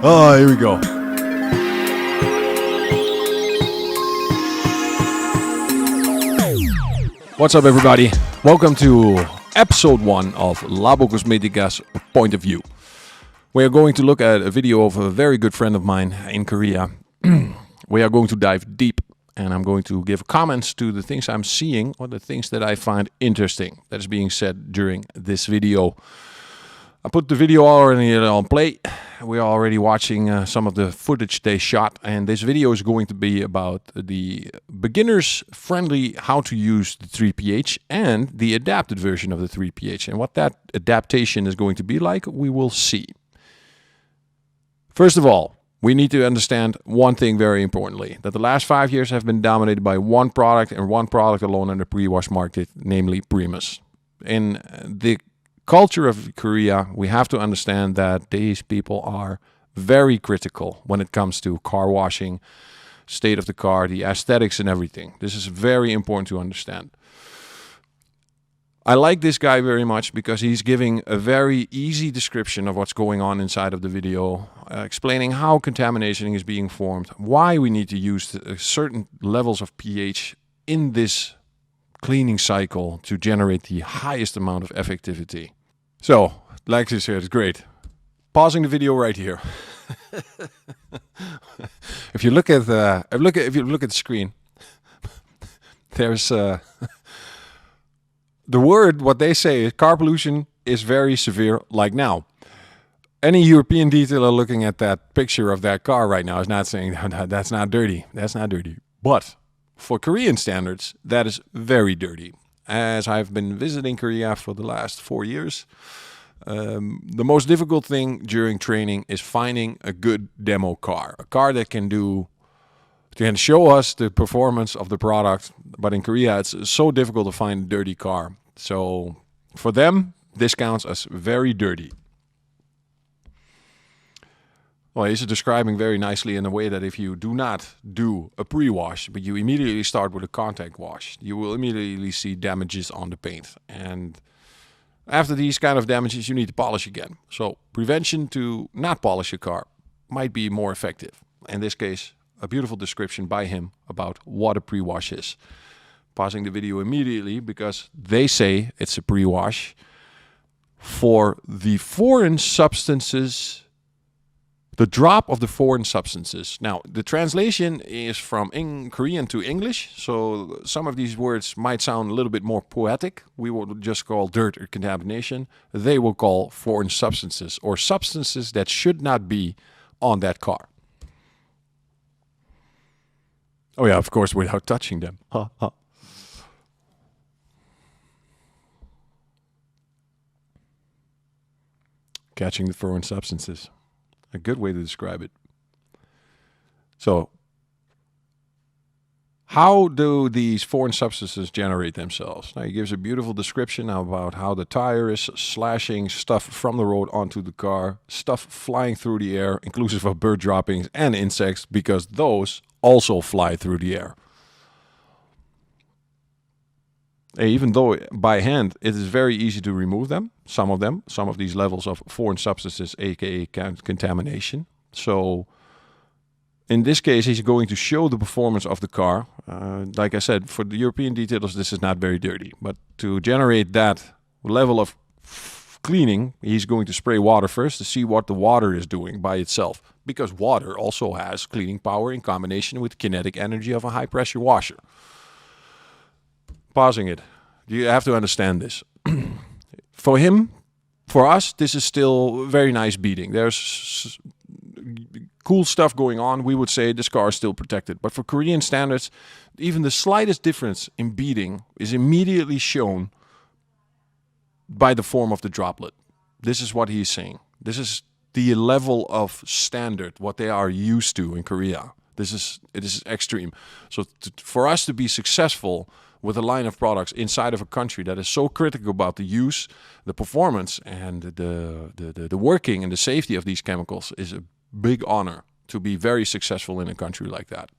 Oh, here we go. What's up, everybody? Welcome to episode 1 of Labocosmetica's Point of View. We are going to look at a video of a very good friend of mine in Korea. We are going to dive deep, and I'm going to give comments to the things I'm seeing or the things that I find interesting that is being said during this video. I put the video already on play. We are already watching some of the footage they shot, and this video is going to be about the beginners friendly how to use the 3pH and the adapted version of the 3pH, and what that adaptation is going to be like, we will see. First of all, we need to understand one thing very importantly, that the last 5 years have been dominated by one product and one product alone in the pre-wash market, namely Primus. In the culture of Korea, we have to understand that these people are very critical when it comes to car washing, state of the car, the aesthetics and everything. This is very important to understand. I like this guy very much because he's giving a very easy description of what's going on inside of the video, explaining how contamination is being formed, why we need to use certain levels of pH in this cleaning cycle to generate the highest amount of effectivity. So, like this here, it's great. Pausing the video right here. If you look at the screen, there's the word, what they say is car pollution is very severe like now. Any European detailer looking at that picture of that car right now is not saying that's not dirty. That's not dirty. But for Korean standards, that is very dirty. As I've been visiting Korea for the last 4 years, the most difficult thing during training is finding a good demo car. A car that can show us the performance of the product, but in Korea it's so difficult to find a dirty car. So for them, this counts as very dirty. Well, he's describing very nicely in a way that if you do not do a pre-wash, but you immediately start with a contact wash, you will immediately see damages on the paint. And after these kind of damages, you need to polish again. So prevention to not polish a car might be more effective. In this case, a beautiful description by him about what a pre-wash is. Pausing the video immediately because they say it's a pre-wash for the foreign substances, the drop of the foreign substances. Now, the translation is from Korean to English, so some of these words might sound a little bit more poetic. We will just call dirt or contamination. They will call foreign substances or substances that should not be on that car. Oh yeah, of course, without touching them. Catching the foreign substances. A good way to describe it. So, how do these foreign substances generate themselves? Now, he gives a beautiful description about how the tire is slashing stuff from the road onto the car, stuff flying through the air, inclusive of bird droppings and insects, because those also fly through the air. Even though by hand it is very easy to remove them, some of these levels of foreign substances, aka contamination. So in this case, he's going to show the performance of the car. Like I said, for the European detailers, this is not very dirty. But to generate that level of cleaning, he's going to spray water first to see what the water is doing by itself. Because water also has cleaning power in combination with kinetic energy of a high pressure washer. Pausing it. You have to understand this. For him, for us, this is still very nice beading. There's cool stuff going on. We would say this car is still protected. But for Korean standards, even the slightest difference in beading is immediately shown by the form of the droplet. This is what he's saying. This is the level of standard, what they are used to in Korea. It is extreme. So for us to be successful with a line of products inside of a country that is so critical about the use, the performance, and the working and the safety of these chemicals is a big honor to be very successful in a country like that.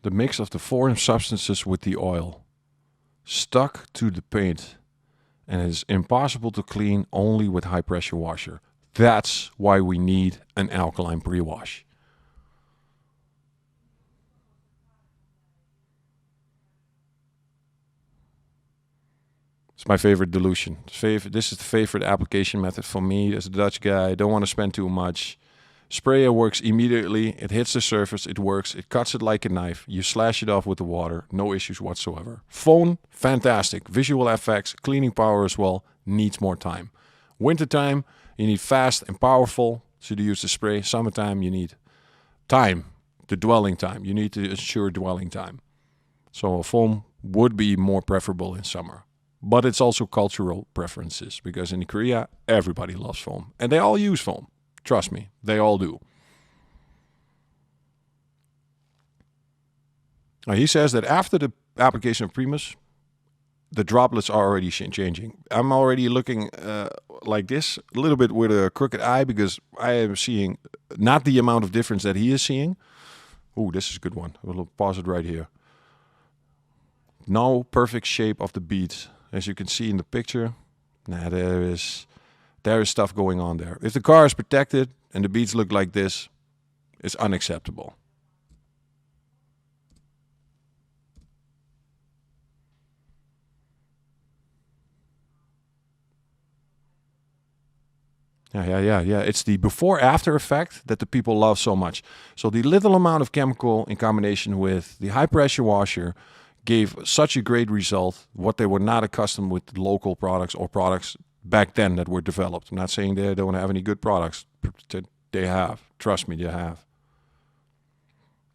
the mix of the foreign substances with the oil stuck to the paint, and it is impossible to clean only with high pressure washer. That's why we need an alkaline pre-wash. It's my favorite dilution. This is the favorite application method for me as a Dutch guy. I don't want to spend too much. Sprayer works immediately. It hits the surface. It works. It cuts it like a knife. You slash it off with the water. No issues whatsoever. Foam, fantastic. Visual effects, cleaning power as well. Needs more time. Wintertime, you need fast and powerful. So you use the spray. Summertime, you need time. The dwelling time. You need to ensure dwelling time. So a foam would be more preferable in summer. But it's also cultural preferences, because in Korea, everybody loves foam. And they all use foam. Trust me, they all do. Now, he says that after the application of Primus, the droplets are already changing. I'm already looking like this, a little bit with a crooked eye, because I am seeing not the amount of difference that he is seeing. Oh, this is a good one. We'll pause it right here. No perfect shape of the beads. As you can see in the picture, there is stuff going on there. If the car is protected and the beads look like this, it's unacceptable. Yeah. It's the before-after effect that the people love so much. So the little amount of chemical in combination with the high-pressure washer gave such a great result, what they were not accustomed with local products or products back then that were developed. I'm not saying they don't have any good products. They have. Trust me, they have.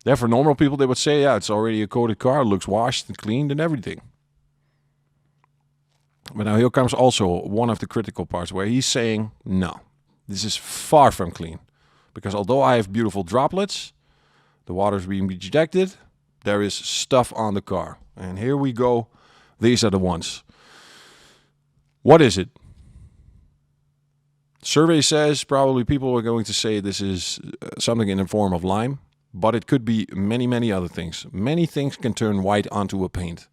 Yeah, for normal people, they would say, yeah, it's already a coated car, looks washed and cleaned and everything. But now here comes also one of the critical parts where he's saying, no, this is far from clean. Because although I have beautiful droplets, the water is being ejected, there is stuff on the car. And here we go. These are the ones. What is it? Survey says probably people are going to say this is something in the form of lime, but it could be many, many other things. Many things can turn white onto a paint.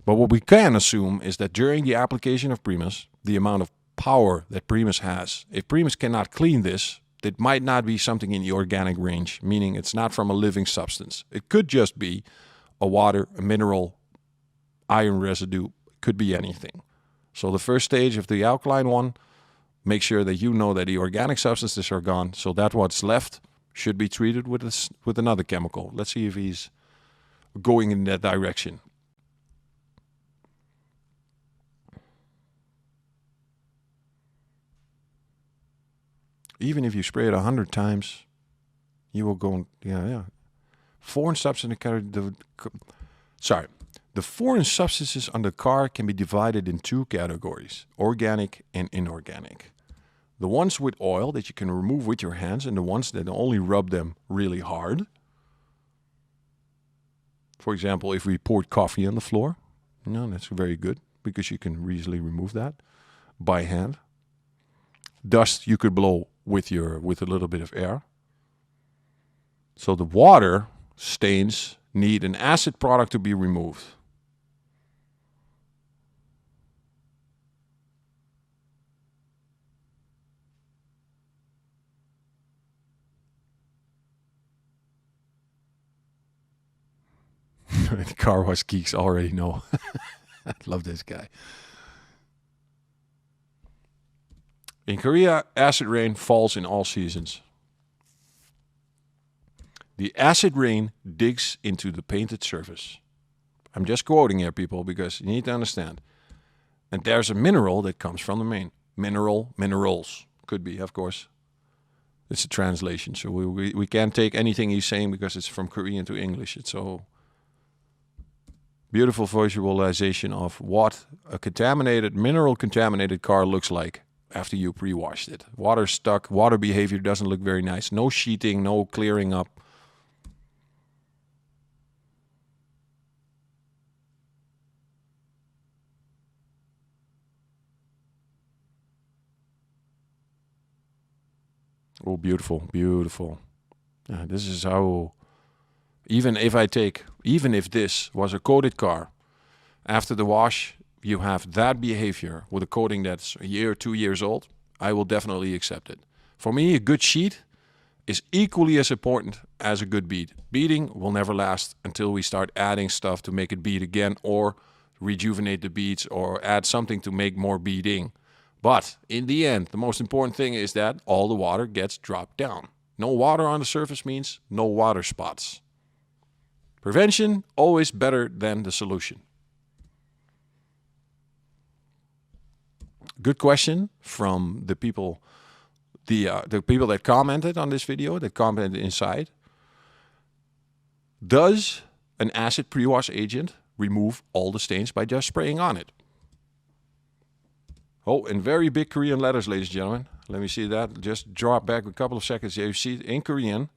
But what we can assume is that during the application of Primus, the amount of power that Primus has, if Primus cannot clean this, it might not be something in the organic range, meaning it's not from a living substance. It could just be a water, a mineral, iron residue, could be anything. So the first stage of the alkaline one, make sure that you know that the organic substances are gone, so that what's left should be treated with another chemical. Let's see if he's going in that direction. Even if you spray it 100 times, you will go, yeah. Foreign substance the foreign substances on the car can be divided in two categories, organic and inorganic. The ones with oil that you can remove with your hands and the ones that only rub them really hard. For example, if we poured coffee on the floor, that's very good because you can easily remove that by hand. Dust you could blow with a little bit of air. So the water stains need an acid product to be removed. The car wash geeks already know. I love this guy. In Korea, acid rain falls in all seasons. The acid rain digs into the painted surface. I'm just quoting here, people, because you need to understand. And there's a mineral that comes from the main. Minerals. Could be, of course. It's a translation, so we can't take anything he's saying because it's from Korean to English. It's so beautiful visualization of what a mineral-contaminated car looks like after you pre-washed it. Water stuck, water behavior doesn't look very nice. No sheeting, no clearing up. Oh, beautiful, beautiful. This is how Even if this was a coated car, after the wash, you have that behavior with a coating that's a year, 2 years old, I will definitely accept it. For me, a good sheet is equally as important as a good bead. Beading will never last until we start adding stuff to make it bead again, or rejuvenate the beads, or add something to make more beading. But in the end, the most important thing is that all the water gets dropped down. No water on the surface means no water spots. Prevention always better than the solution. Good question from the people, the people that commented on this video, that commented inside. Does an acid pre-wash agent remove all the stains by just spraying on it? Oh, in very big Korean letters, ladies and gentlemen. Let me see that. Just drop back a couple of seconds. You see it in Korean.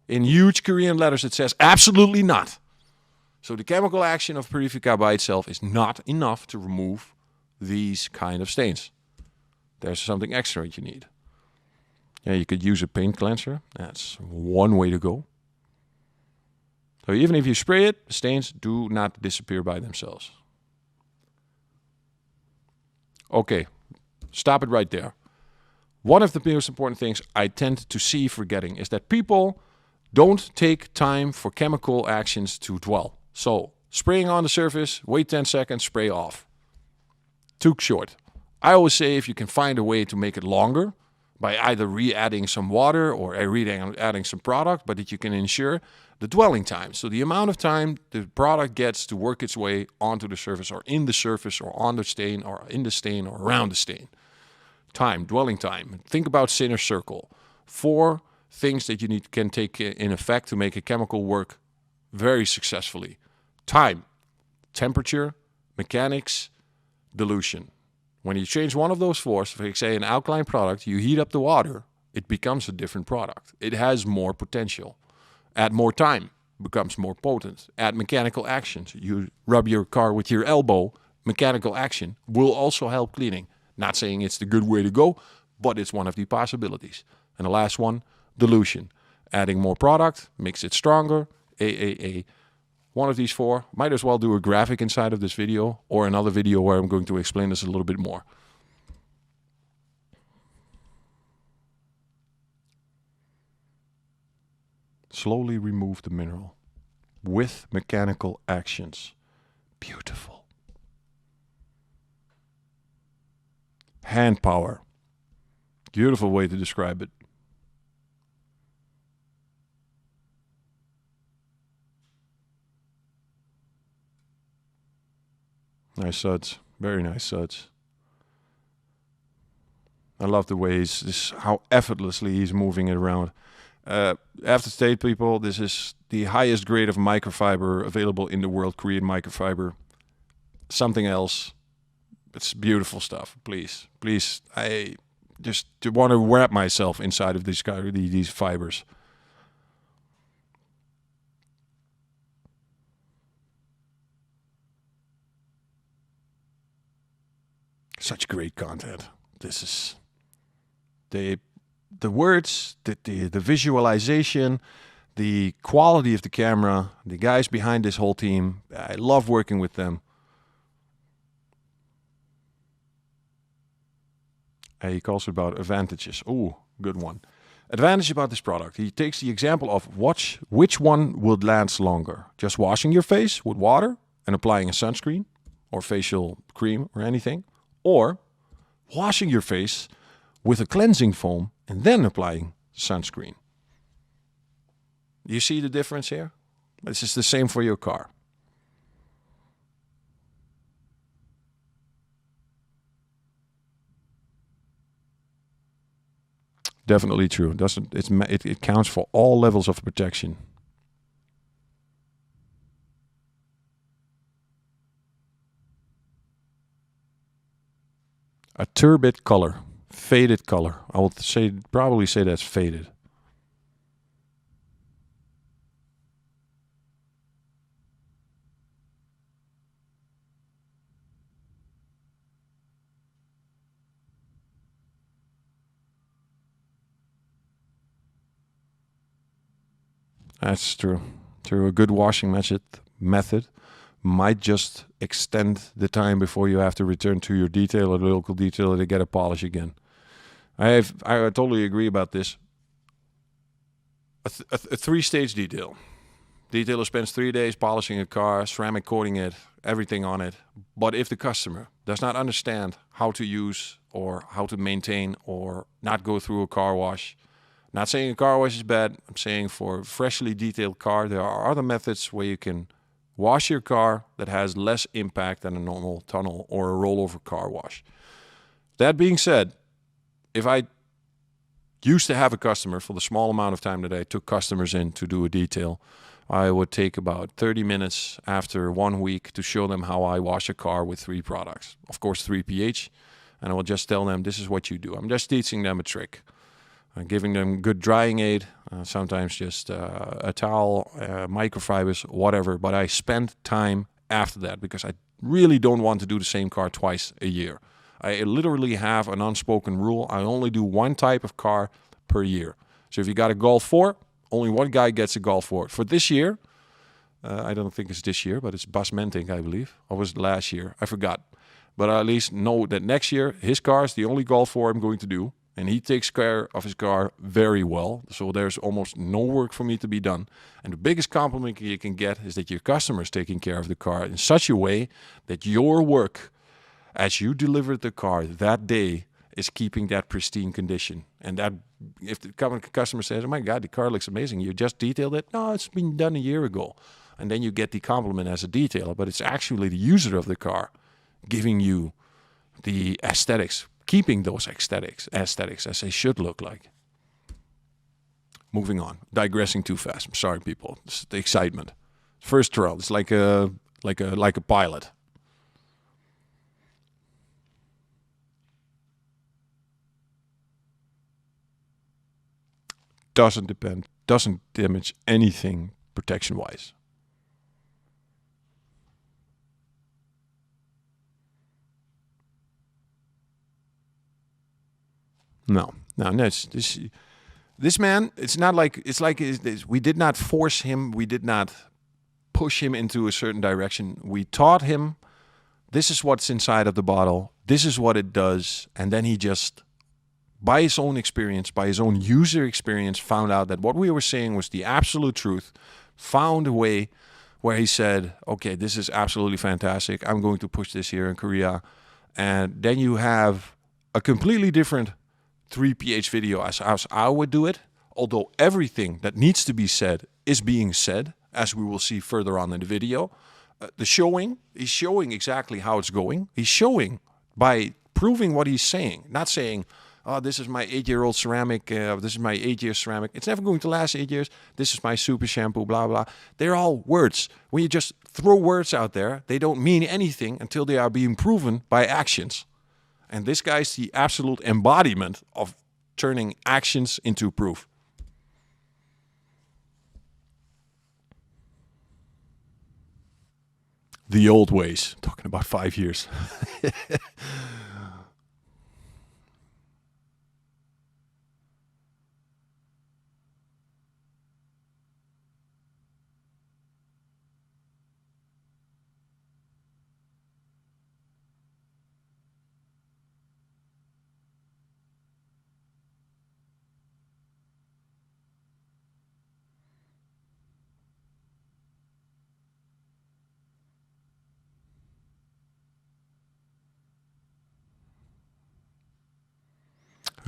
In huge Korean letters, it says absolutely not. So the chemical action of Purifica by itself is not enough to remove these kind of stains. There's something extra that you need. Yeah, you could use a paint cleanser. That's one way to go. So even if you spray it, the stains do not disappear by themselves. Okay, stop it right there. One of the most important things I tend to see forgetting is that people don't take time for chemical actions to dwell. So, spraying on the surface, wait 10 seconds, spray off. Too short. I always say if you can find a way to make it longer by either re-adding some water or re-adding some product, but that you can ensure the dwelling time. So the amount of time the product gets to work its way onto the surface, or in the surface, or on the stain, or in the stain, or around the stain. Time, dwelling time. Think about Sinner's circle. 4 things that you can take in effect to make a chemical work very successfully. Time, temperature, mechanics, dilution. When you change one of those 4, so say an alkaline product, you heat up the water, it becomes a different product. It has more potential. Add more time, becomes more potent. Add mechanical actions. You rub your car with your elbow, mechanical action will also help cleaning. Not saying it's the good way to go, but it's one of the possibilities. And the last one, dilution. Adding more product makes it stronger. One of these 4. Might as well do a graphic inside of this video, or another video where I'm going to explain this a little bit more. Slowly remove the mineral with mechanical actions. Beautiful. Hand power. Beautiful way to describe it. Nice suds. Very nice suds. I love the way how effortlessly he's moving it around. I have to state, people, this is the highest grade of microfiber available in the world, Korean microfiber. Something else. It's beautiful stuff. Please, please. I just want to wrap myself inside of these fibers. Such great content. This is the words, the visualization, the quality of the camera, the guys behind this whole team. I love working with them. He calls about advantages. Oh, good one. Advantage about this product. He takes the example of which one would last longer. Just washing your face with water and applying a sunscreen or facial cream or anything. Or washing your face with a cleansing foam and then applying sunscreen. Do you see the difference here? This is the same for your car. Definitely true. It counts for all levels of protection. A turbid color, faded color. I would probably say that's faded. That's true. through a good washing method might just extend the time before you have to return to your detailer, the local detailer, to get a polish again. I totally agree about this. A 3-stage detail. Detailer spends 3 days polishing a car, ceramic coating it, everything on it. But if the customer does not understand how to use or how to maintain or not go through a car wash, not saying a car wash is bad, I'm saying for a freshly detailed car, there are other methods where you can wash your car that has less impact than a normal tunnel or a rollover car wash. That being said, if I used to have a customer for the small amount of time that I took customers in to do a detail, I would take about 30 minutes after 1 week to show them how I wash a car with 3 products. Of course, 3 pH. And I will just tell them, this is what you do. I'm just teaching them a trick. I'm giving them good drying aid, sometimes just a towel, microfibers, whatever. But I spend time after that because I really don't want to do the same car twice a year. I literally have an unspoken rule. I only do 1 type of car per year. So if you got a Golf 4, only 1 guy gets a Golf 4. For this year, I don't think it's this year, but it's Bas Mentink, I believe. Or was it last year? I forgot. But I at least know that next year, his car is the only Golf 4 I'm going to do. And he takes care of his car very well. So there's almost no work for me to be done. And the biggest compliment you can get is that your customer is taking care of the car in such a way that your work, as you delivered the car that day, is keeping that pristine condition. And that, if the customer says, oh my God, the car looks amazing, you just detailed it. No, it's been done a year ago. And then you get the compliment as a detailer, but it's actually the user of the car giving you the aesthetics, keeping those aesthetics as they should look like. Moving on, digressing too fast. I'm sorry, people. It's the excitement. First trial. It's like a pilot. Doesn't damage anything protection-wise. No, this man, it's like we did not force him. We did not push him into a certain direction. We taught him, this is what's inside of the bottle. This is what it does. And then he just, by his own experience, by his own user experience, found out that what we were saying was the absolute truth, found a way where he said, okay, this is absolutely fantastic. I'm going to push this here in Korea. And then you have a completely different 3 pH video as I would do it. Although everything that needs to be said is being said, as we will see further on in the video. He's showing exactly how it's going. He's showing by proving what he's saying, not saying, oh, this is my 8-year-old ceramic, this is my 8-year ceramic. It's never going to last 8 years. This is my super shampoo, blah, blah. They're all words. When you just throw words out there, they don't mean anything until they are being proven by actions. And this guy's the absolute embodiment of turning actions into proof. The old ways. Talking about 5 years.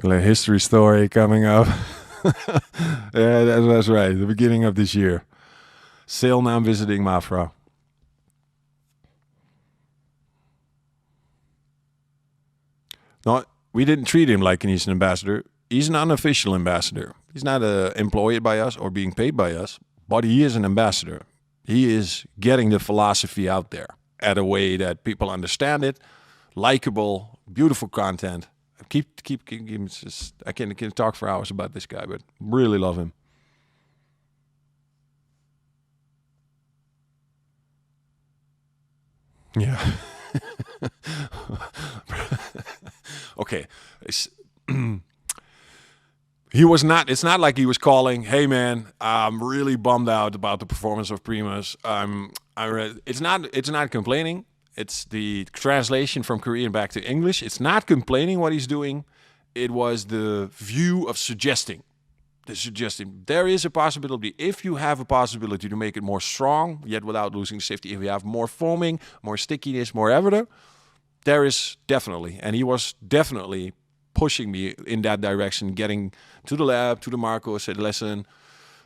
A history story coming up. Yeah, that was right. The beginning of this year. Sealnam visiting Mafra. No, we didn't treat him like he's an ambassador. He's an unofficial ambassador. He's not employed by us or being paid by us, but he is an ambassador. He is getting the philosophy out there at a way that people understand it, likable, beautiful content. Keep just, I can talk for hours about this guy, but really love him. Yeah. he was not. It's not like he was calling, "Hey man, I'm really bummed out about the performance of Primus." It's not. It's not complaining. It's the translation from Korean back to English. It's not complaining what he's doing. It was the view of suggesting. The suggesting there is a possibility, if you have a possibility to make it more strong, yet without losing safety. If you have more foaming, more stickiness, more everything, there is definitely, and he was definitely pushing me in that direction, getting to the lab, to the Marco, said, listen,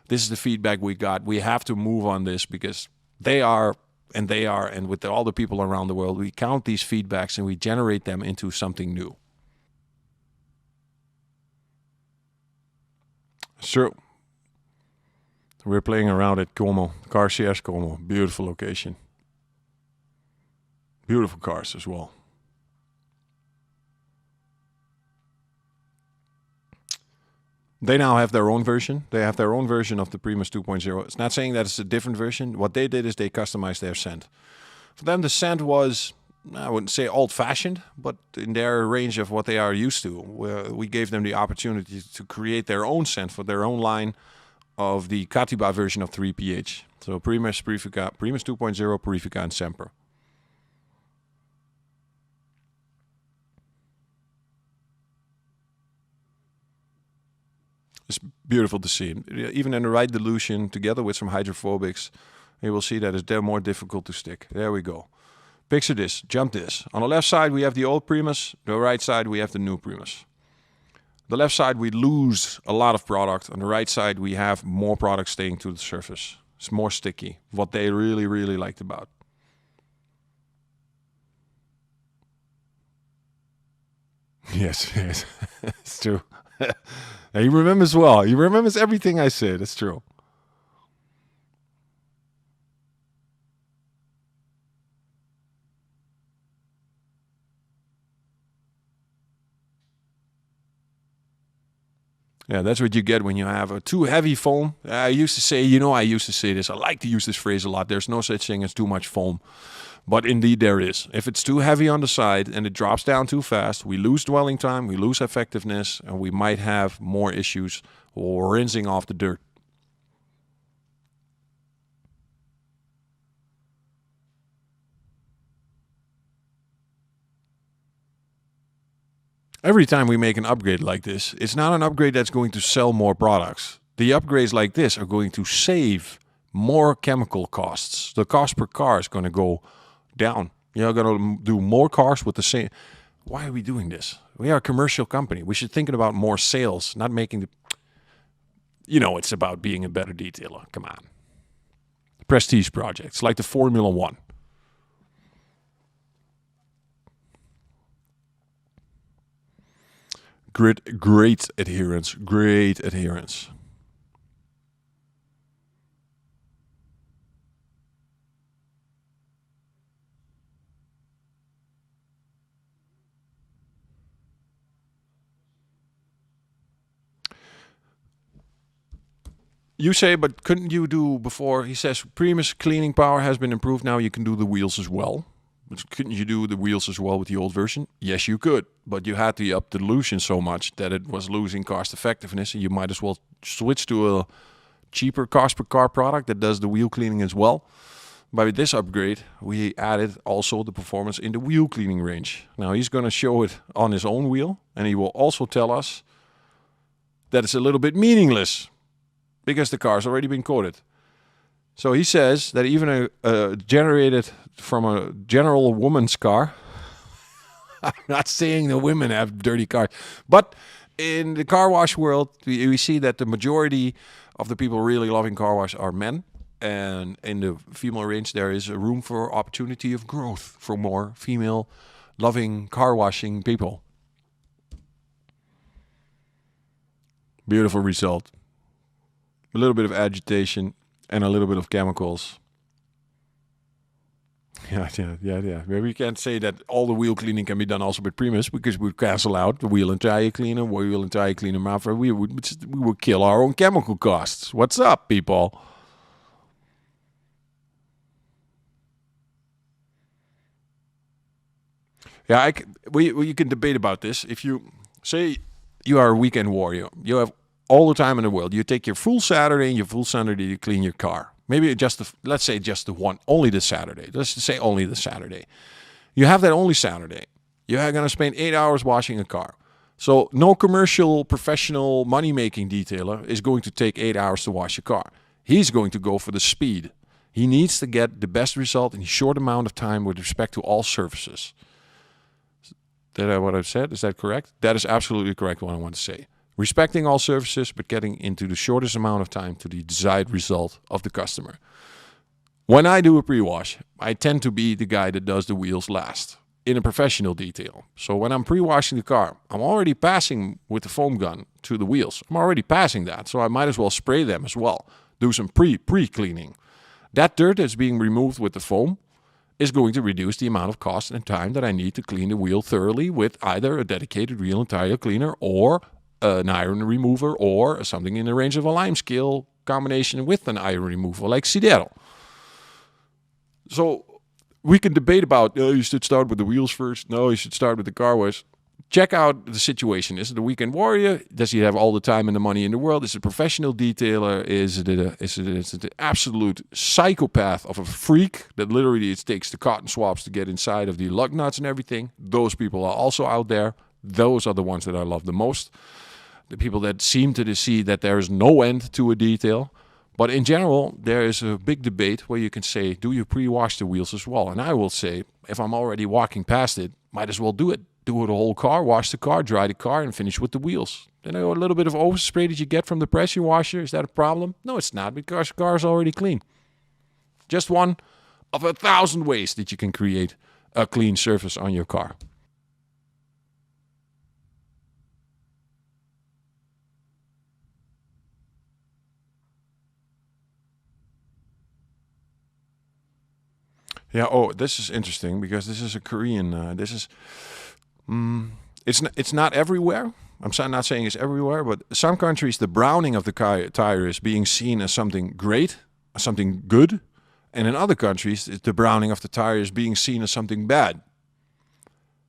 this is the feedback we got. We have to move on this because they are, and with all the people around the world, we count these feedbacks and we generate them into something new. So we're playing around at Como, Car CS Como, beautiful location. Beautiful cars as well. They now have their own version. They have their own version of the Primus 2.0. It's not saying that it's a different version. What they did is they customized their scent. For them, the scent was, I wouldn't say old-fashioned, but in their range of what they are used to. We gave them the opportunity to create their own scent for their own line of the Katiba version of 3pH. So Primus, Purifica, Primus 2.0, Purifica, and Semper. It's beautiful to see. Even in the right dilution, together with some hydrophobics, you will see that they're more difficult to stick. There we go. Picture this, jump this. On the left side, we have the old Primus. The right side, we have the new Primus. The left side, we lose a lot of product. On the right side, we have more product staying to the surface. It's more sticky, what they really, really liked about. Yes, yes, it's true. He remembers well. He remembers everything I said. It's true. Yeah, that's what you get when you have a too heavy foam. I used to say, I used to say this. I like to use this phrase a lot. There's no such thing as too much foam. But indeed there is. If it's too heavy on the side and it drops down too fast, we lose dwelling time, we lose effectiveness, and we might have more issues or rinsing off the dirt. Every time we make an upgrade like this, it's not an upgrade that's going to sell more products. The upgrades like this are going to save more chemical costs. The cost per car is going to go down. You're going to do more cars with the same. Why are we doing this? We are a commercial company. We should think about more sales, not making the. It's about being a better detailer. Come on. Prestige projects like the Formula One. Great adherence. Great adherence. You say, but couldn't you do before? He says Primus cleaning power has been improved. Now you can do the wheels as well. But couldn't you do the wheels as well with the old version? Yes, you could. But you had to up the dilution so much that it was losing cost effectiveness. And you might as well switch to a cheaper cost per car product that does the wheel cleaning as well. By this upgrade, we added also the performance in the wheel cleaning range. Now he's going to show it on his own wheel. And he will also tell us that it's a little bit meaningless because the car's already been coated. So he says that even generated from a general woman's car, I'm not saying the women have dirty cars, but in the car wash world, we see that the majority of the people really loving car wash are men. And in the female range, there is a room for opportunity of growth for more female loving car washing people. Beautiful result. A little bit of agitation and a little bit of chemicals. Yeah. Maybe we can't say that all the wheel cleaning can be done also with Primus because we would cancel out the wheel and tire cleaner, mouth. We would kill our own chemical costs. What's up, people? Yeah, you can debate about this. If you say you are a weekend warrior, you have all the time in the world. You take your full Saturday and your full Sunday to clean your car. Maybe let's say just the one, only the Saturday. Let's say only the Saturday. You have that only Saturday. You're going to spend 8 hours washing a car. So no commercial, professional, money-making detailer is going to take 8 hours to wash a car. He's going to go for the speed. He needs to get the best result in a short amount of time with respect to all surfaces. Is that what I've said? Is that correct? That is absolutely correct what I want to say. Respecting all surfaces, but getting into the shortest amount of time to the desired result of the customer. When I do a pre-wash, I tend to be the guy that does the wheels last in a professional detail. So when I'm pre-washing the car, I'm already passing with the foam gun to the wheels. I'm already passing that, so I might as well spray them as well. Do some pre-cleaning. That dirt that's being removed with the foam is going to reduce the amount of cost and time that I need to clean the wheel thoroughly with either a dedicated wheel and tire cleaner or an iron remover or something in the range of a lime scale combination with an iron remover like Sidero. So we can debate about, you should start with the wheels first. No, you should start with the car wash. Check out the situation. Is it a weekend warrior? Does he have all the time and the money in the world? Is it a professional detailer? Is it an absolute psychopath of a freak that literally it takes the cotton swabs to get inside of the lug nuts and everything? Those people are also out there. Those are the ones that I love the most. The people that seem to see that there is no end to a detail. But in general, there is a big debate where you can say, do you pre-wash the wheels as well? And I will say, if I'm already walking past it, might as well do it. Do the whole car, wash the car, dry the car, and finish with the wheels. Then a little bit of overspray that you get from the pressure washer, is that a problem? No, it's not, because the car is already clean. Just one of 1,000 ways that you can create a clean surface on your car. Yeah. Oh, this is interesting because this is a Korean. It's not everywhere. Not saying it's everywhere, but some countries the browning of the tire is being seen as something great, something good, and in other countries the browning of the tire is being seen as something bad.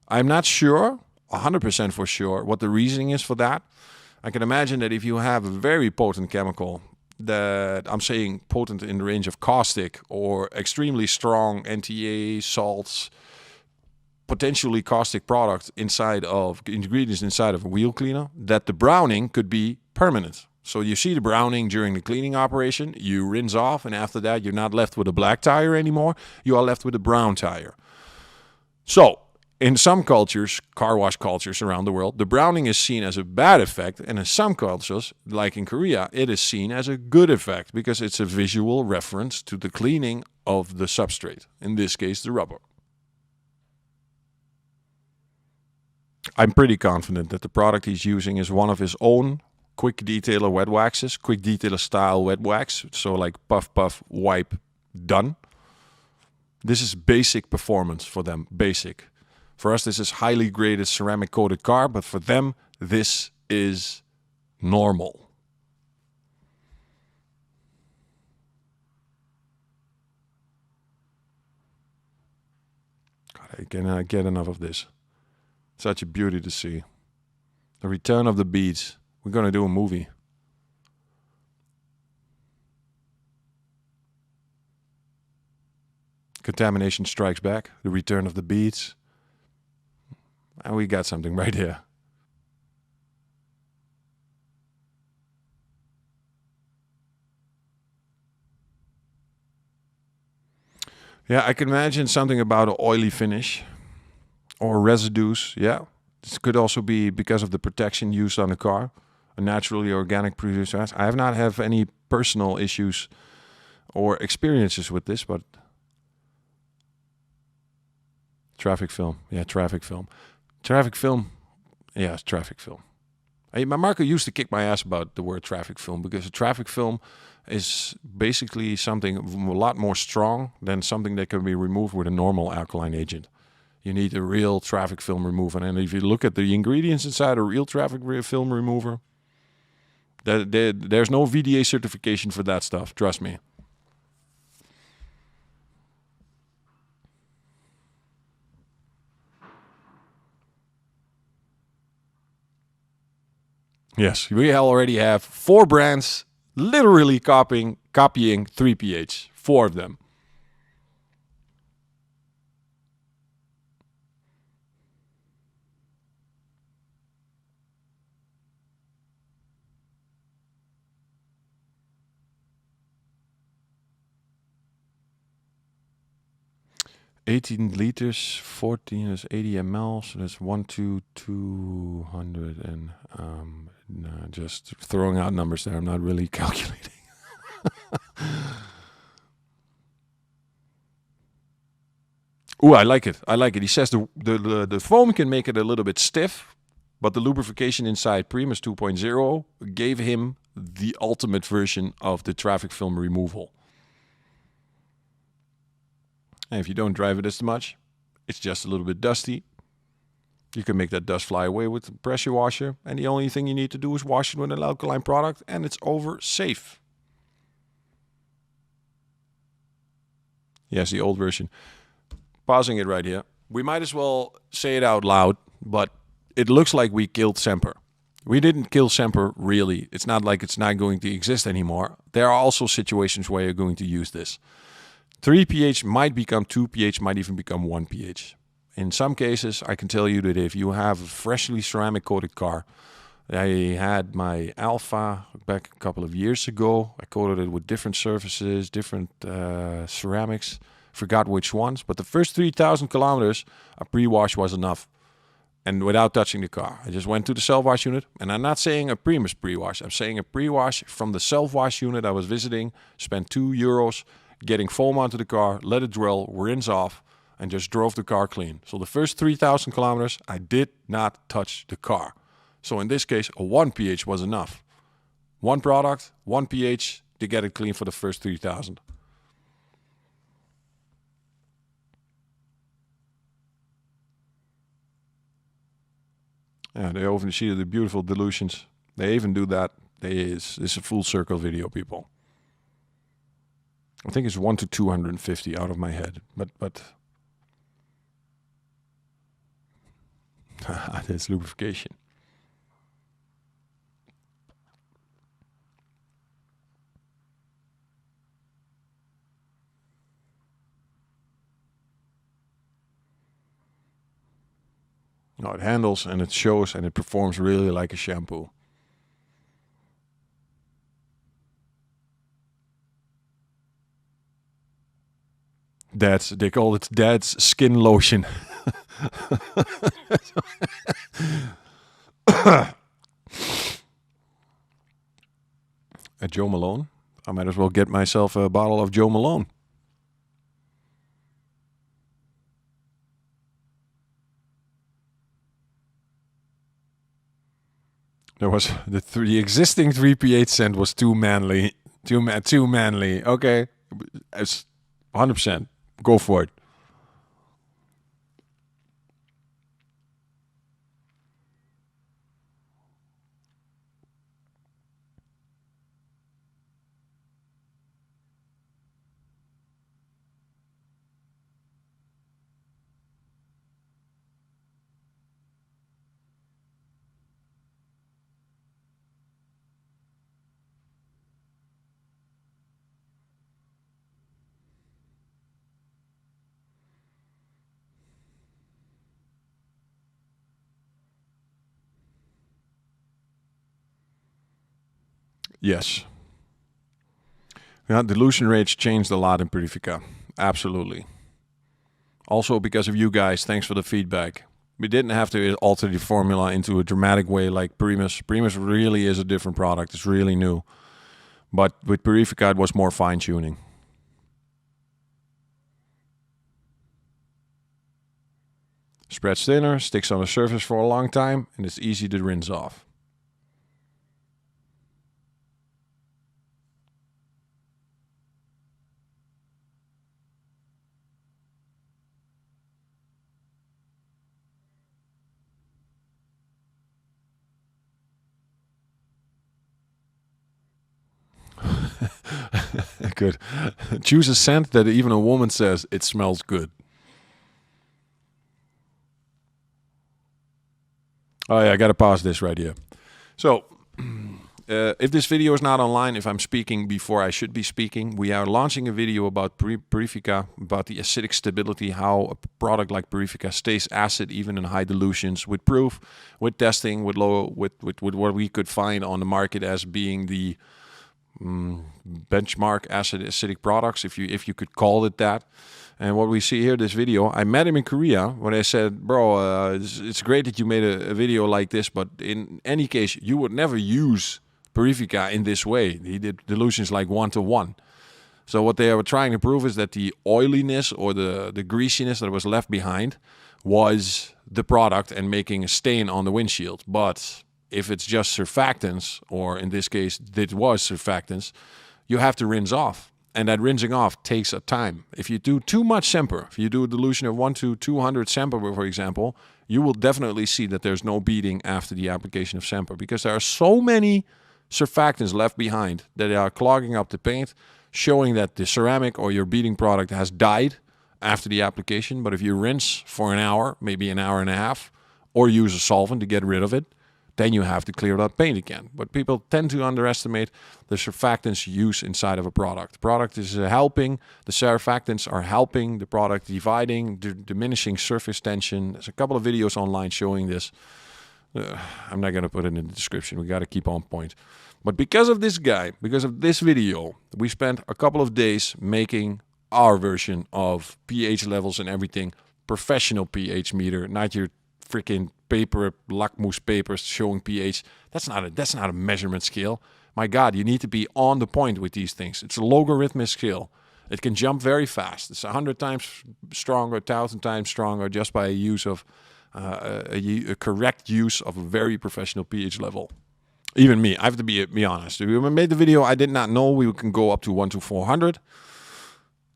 I'm not sure, 100% for sure, what the reasoning is for that. I can imagine that if you have a very potent chemical that I'm saying potent in the range of caustic or extremely strong NTA salts, potentially caustic product inside of ingredients inside of a wheel cleaner, that the browning could be permanent. So you see the browning during the cleaning operation, you rinse off, and after that you're not left with a black tire anymore, you are left with a brown tire. So in some cultures, car wash cultures around the world, the browning is seen as a bad effect, and in some cultures, like in Korea, it is seen as a good effect because it's a visual reference to the cleaning of the substrate, in this case, the rubber. I'm pretty confident that the product he's using is one of his own quick detailer wet waxes, quick detailer style wet wax, so like puff, puff, wipe, done. This is basic performance for them, basic. For us, this is highly graded ceramic coated car, but for them, this is normal. God, I cannot get enough of this. Such a beauty to see. The return of the beads. We're going to do a movie. Contamination strikes back. The return of the beads. And we got something right here. Yeah, I can imagine something about an oily finish or residues. Yeah, this could also be because of the protection used on the car. A naturally organic producer. I have not have any personal issues or experiences with this, but traffic film. Yeah, traffic film. Traffic film. Yeah, it's traffic film. Hey, Marco used to kick my ass about the word traffic film because a traffic film is basically something a lot more strong than something that can be removed with a normal alkaline agent. You need a real traffic film remover. And if you look at the ingredients inside a real traffic film remover, there's no VDA certification for that stuff. Trust me. Yes, we already have 4 brands literally copying 3pH. 4 of them. $18, 14 is 80 ml, so that's 200, and no, just throwing out numbers there. I'm not really calculating. Ooh, I like it. I like it. He says the foam can make it a little bit stiff, but the lubrication inside Primus 2.0 gave him the ultimate version of the traffic film removal. And if you don't drive it as much, it's just a little bit dusty. You can make that dust fly away with the pressure washer, and the only thing you need to do is wash it with an alkaline product, and it's over safe. Yes, the old version. Pausing it right here. We might as well say it out loud, but it looks like we killed Semper. We didn't kill Semper, really. It's not like it's not going to exist anymore. There are also situations where you're going to use this. 3pH might become 2pH, might even become 1pH. In some cases, I can tell you that if you have a freshly ceramic coated car, I had my Alpha back a couple of years ago. I coated it with different surfaces, different ceramics. Forgot which ones, but the first 3,000 kilometers, a pre-wash was enough. And without touching the car. I just went to the self-wash unit, and I'm not saying a Primus pre-wash. I'm saying a pre-wash from the self-wash unit I was visiting, spent €2, getting foam onto the car, let it drill, rinse off, and just drove the car clean. So the first 3,000 kilometers, I did not touch the car. So in this case, a 1pH was enough. One product, 1pH to get it clean for the first 3,000. Yeah, they often see the beautiful dilutions. They even do that. This is a full circle video, people. I think it's 1 to 250 out of my head, but that's lubrication. No, it handles and it shows and it performs really like a shampoo. They call it Dad's skin lotion. At Joe Malone, I might as well get myself a bottle of Joe Malone. There was the existing 3pH scent was too manly, too manly. Okay, it's 100%. Go for it. Yes. Yeah, dilution rates changed a lot in Purifica. Absolutely. Also because of you guys, thanks for the feedback. We didn't have to alter the formula into a dramatic way like Primus. Primus really is a different product. It's really new. But with Purifica, it was more fine-tuning. Spreads thinner, sticks on the surface for a long time, and it's easy to rinse off. Good. Choose a scent that even a woman says it smells good. Oh yeah, I got to pause this right here. So If this video is not online, if I'm speaking before I should be speaking, we are launching a video about Purifica, about the acidic stability, how a product like Purifica stays acid even in high dilutions, with proof, with testing, with what we could find on the market as being the benchmark acidic products, if you could call it that. And what we see here, this video, I met him in Korea when I said, bro, it's great that you made a video like this, but in any case, you would never use Purifica in this way. He did dilutions like 1-to-1. So what they were trying to prove is that the oiliness or the greasiness that was left behind was the product and making a stain on the windshield. But if it's just surfactants, or in this case, it was surfactants, you have to rinse off. And that rinsing off takes a time. If you do too much Semper, if you do a dilution of 1-to-200 Semper, for example, you will definitely see that there's no beading after the application of Semper, because there are so many surfactants left behind that are clogging up the paint, showing that the ceramic or your beading product has died after the application. But if you rinse for an hour, maybe an hour and a half, or use a solvent to get rid of it, then you have to clear that paint again. But people tend to underestimate the surfactants use inside of a product. The product is helping, the surfactants are helping the product, dividing, diminishing surface tension. There's a couple of videos online showing this. I'm not going to put it in the description. We got to keep on point. But because of this guy, because of this video, we spent a couple of days making our version of pH levels and everything. Professional pH meter, not your freaking paper, Lakmus papers showing pH. That's not a measurement scale. My God, you need to be on the point with these things. It's a logarithmic scale. It can jump very fast. It's 100 times stronger, 1,000 times stronger, just by a use of a correct use of a very professional pH level. Even me, I have to be honest. When we made the video, I did not know we can go up to 1-to-400.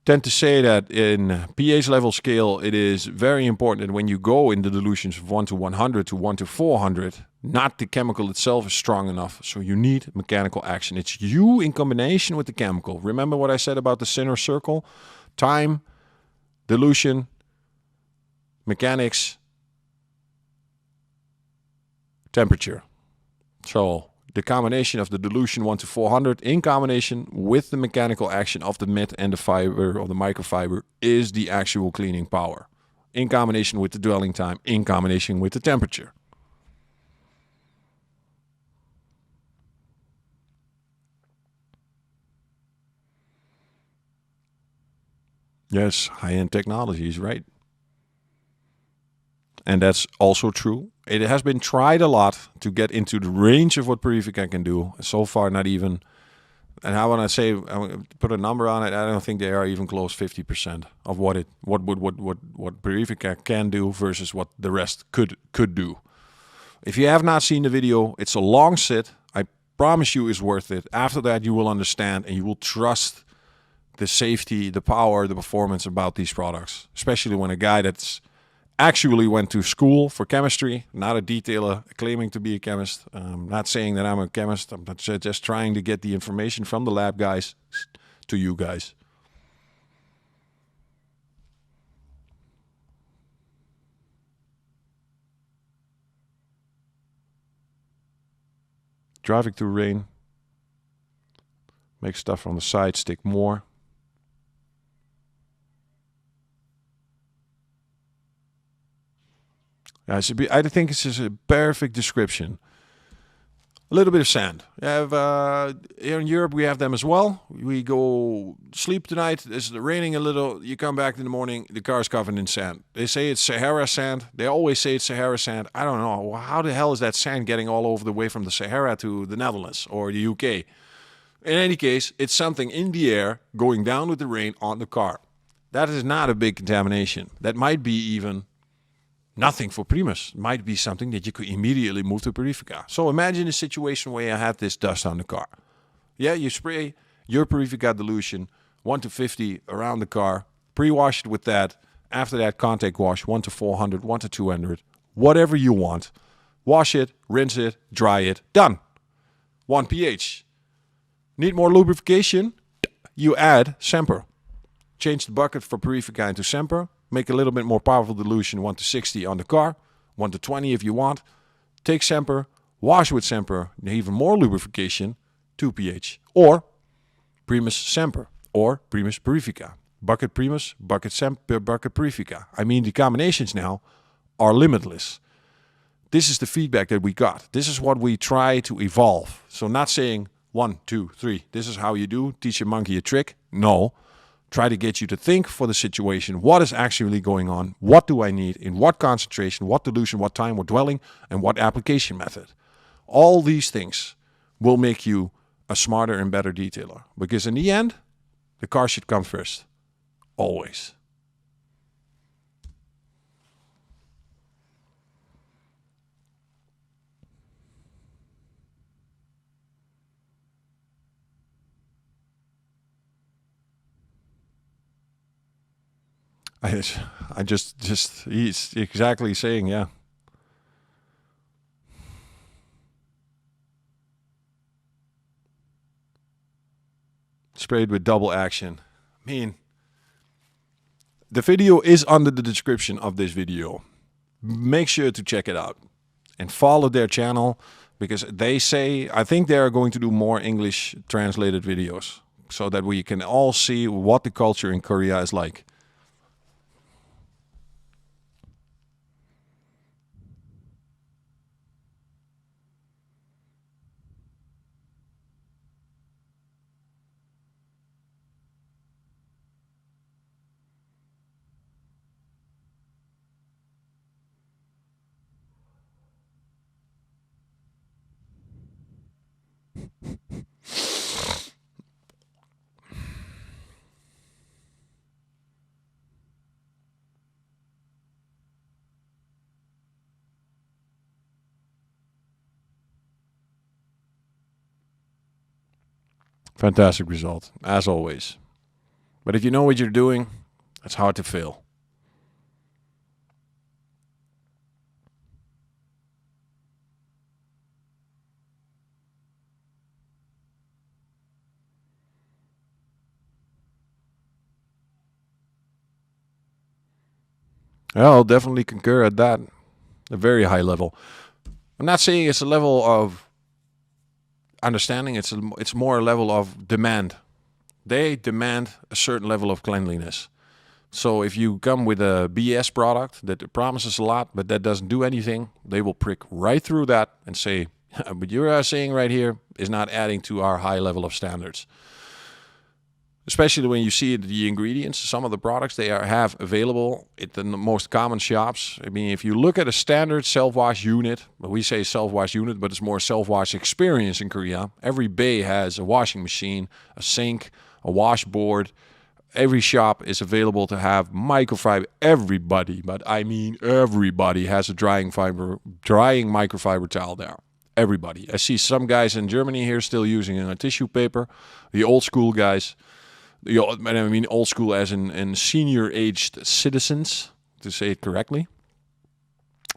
Tend to say that in pH level scale, it is very important that when you go in the dilutions of 1-to-100 to 1-to-400, not the chemical itself is strong enough. So you need mechanical action. It's you in combination with the chemical. Remember what I said about the center circle? Time, dilution, mechanics, temperature. So the combination of the dilution 1-to-400 in combination with the mechanical action of the mid and the fiber or the microfiber is the actual cleaning power. In combination with the dwelling time, in combination with the temperature. Yes, high-end technology is right. And that's also true. It has been tried a lot to get into the range of what Purifica can do. So far, not even. And I want to put a number on it. I don't think they are even close 50% of what Purifica can do versus what the rest could do. If you have not seen the video, it's a long sit. I promise you, it's worth it. After that, you will understand and you will trust the safety, the power, the performance about these products. Especially when a guy that's actually went to school for chemistry, not a detailer claiming to be a chemist. Not saying that I'm a chemist. I'm just trying to get the information from the lab guys to you guys. Driving through rain. Make stuff on the side stick more. I think it's just a perfect description. A little bit of sand. You have, here in Europe, we have them as well. We go sleep tonight. It's raining a little. You come back in the morning, the car's covered in sand. They say it's Sahara sand. They always say it's Sahara sand. I don't know. How the hell is that sand getting all over the way from the Sahara to the Netherlands or the UK? In any case, it's something in the air going down with the rain on the car. That is not a big contamination. That might be even nothing for Primus. It might be something that you could immediately move to Purifica. So imagine a situation where you have this dust on the car. Yeah, you spray your Purifica dilution 1-to-50 around the car, pre-wash it with that. After that, contact wash 1-to-400, 1-to-200, whatever you want. Wash it, rinse it, dry it, done. 1 pH. Need more lubrication? You add Semper. Change the bucket for Purifica into Semper. Make a little bit more powerful dilution, 1-to-60 on the car, 1-to-20 if you want. Take Semper, Wash with Semper, even more lubrification, 2 pH. Or Primus Semper or Primus Purifica. Bucket Primus, bucket Semper, bucket Purifica. I mean, the combinations now are limitless. This is the feedback that we got. This is what we try to evolve. So not saying 1, 2, 3, this is how you do, teach a monkey a trick. No, try to get you to think for the situation. What is actually going on? What do I need? In what concentration? What dilution? What time? What dwelling? And what application method? All these things will make you a smarter and better detailer. Because in the end, the car should come first. Always. I just he's exactly saying, yeah. Sprayed with double action. I mean, the video is under the description of this video. Make sure to check it out and follow their channel, because they say, I think they are going to do more English translated videos so that we can all see what the culture in Korea is like. Fantastic result, as always. But if you know what you're doing, it's hard to fail. Yeah, I'll definitely concur at that. A very high level. I'm not saying it's a level of understanding, it's more a level of demand. They demand a certain level of cleanliness. So if you come with a BS product that promises a lot but that doesn't do anything, they will prick right through that and say, but you're saying right here is not adding to our high level of standards. Especially when you see the ingredients, some of the products they have available at the most common shops. I mean, if you look at a standard self-wash unit, we say self-wash unit, but it's more self-wash experience in Korea. Every bay has a washing machine, a sink, a washboard. Every shop is available to have microfiber. Everybody, but I mean everybody, has a drying microfiber towel there. Everybody. I see some guys in Germany here still using a tissue paper. The old school guys. I mean old school as in senior-aged citizens, to say it correctly.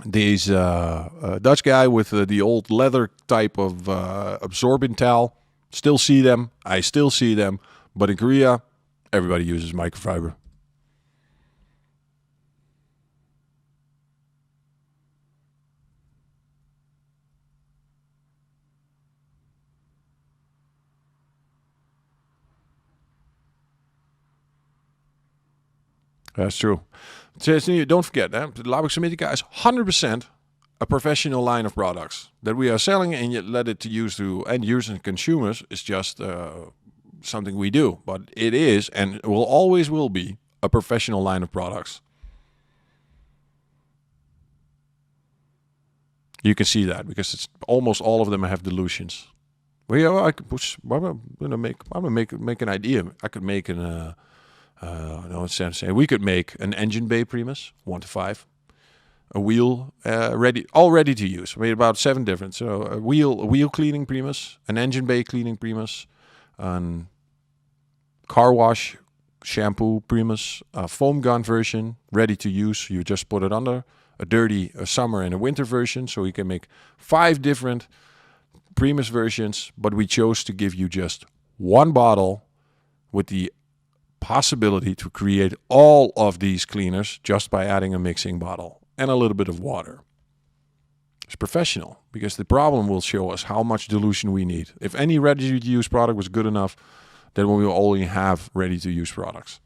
There's a Dutch guy with the old leather type of absorbent towel. Still see them. I still see them. But in Korea, everybody uses microfiber. That's true. Don't forget, Labocosmetica is 100% a professional line of products that we are selling, and yet let it to use to end users and consumers is just something we do. But it is, and will always will be, a professional line of products. You can see that because it's almost all of them have dilutions. Well, yeah, I could push. I'm gonna make an idea. I could make an. No, it's saying we could make an engine bay Primus 1 to 5, a wheel all ready to use. We made about 7 different. So a wheel cleaning Primus, an engine bay cleaning Primus, an car wash shampoo Primus, a foam gun version ready to use. You just put it under a summer and a winter version. So you can make 5 different Primus versions, but we chose to give you just one bottle with the possibility to create all of these cleaners just by adding a mixing bottle and a little bit of water. It's professional, because the problem will show us how much dilution we need. If any ready-to-use product was good enough, then we will only have ready-to-use products.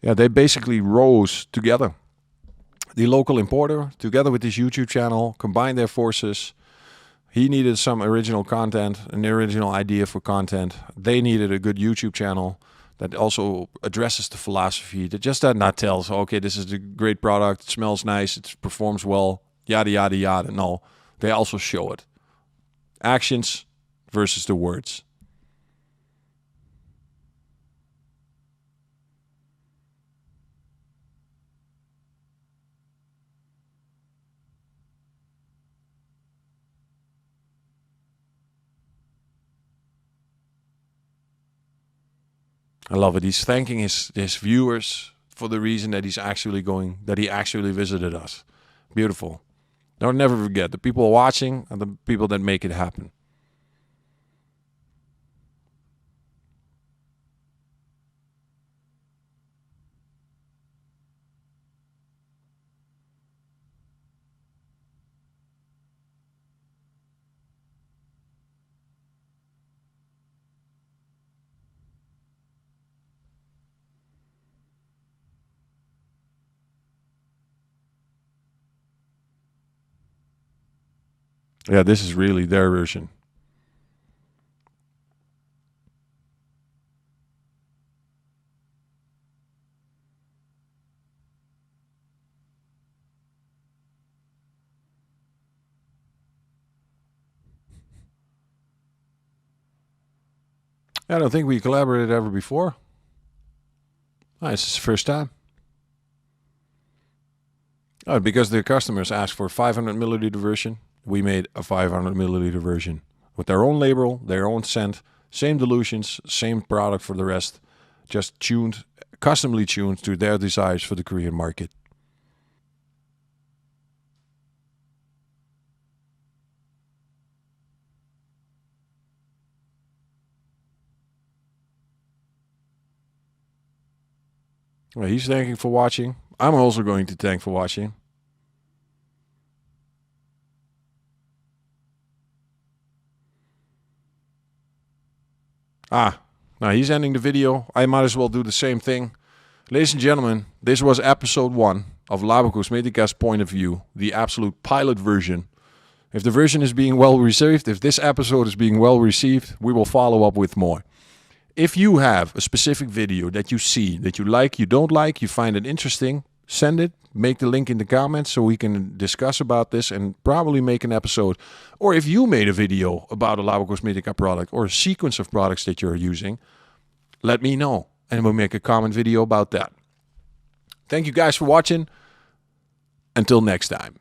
Yeah, they basically rose together. The local importer, together with this YouTube channel, combined their forces. He needed some original content, an original idea for content. They needed a good YouTube channel that also addresses the philosophy, that just does not tells, okay, this is a great product, it smells nice, it performs well, yada, yada, yada. No, they also show it. Actions versus the words. I love it. He's thanking his viewers for the reason that he actually visited us. Beautiful. Don't never forget, the people watching are the people that make it happen. Yeah, this is really their version. I don't think we collaborated ever before. This is the first time. Oh, because the customers asked for a 500 milliliter version, we made a 500 milliliter version with their own label, their own scent, same dilutions, same product for the rest, just tuned, customly tuned to their desires for the Korean market. Well, he's thanking for watching. I'm also going to thank for watching. Now he's ending the video. I might as well do the same thing. Ladies and gentlemen, this was episode 1 of Labocosmetica's point of view, the absolute pilot version. If the version is being well received, if this episode is being well received, we will follow up with more. If you have a specific video that you see, that you like, you don't like, you find it interesting, send it, make the link in the comments so we can discuss about this and probably make an episode. Or if you made a video about a Labocosmetica product or a sequence of products that you're using, let me know and we'll make a comment video about that. Thank you guys for watching. Until next time.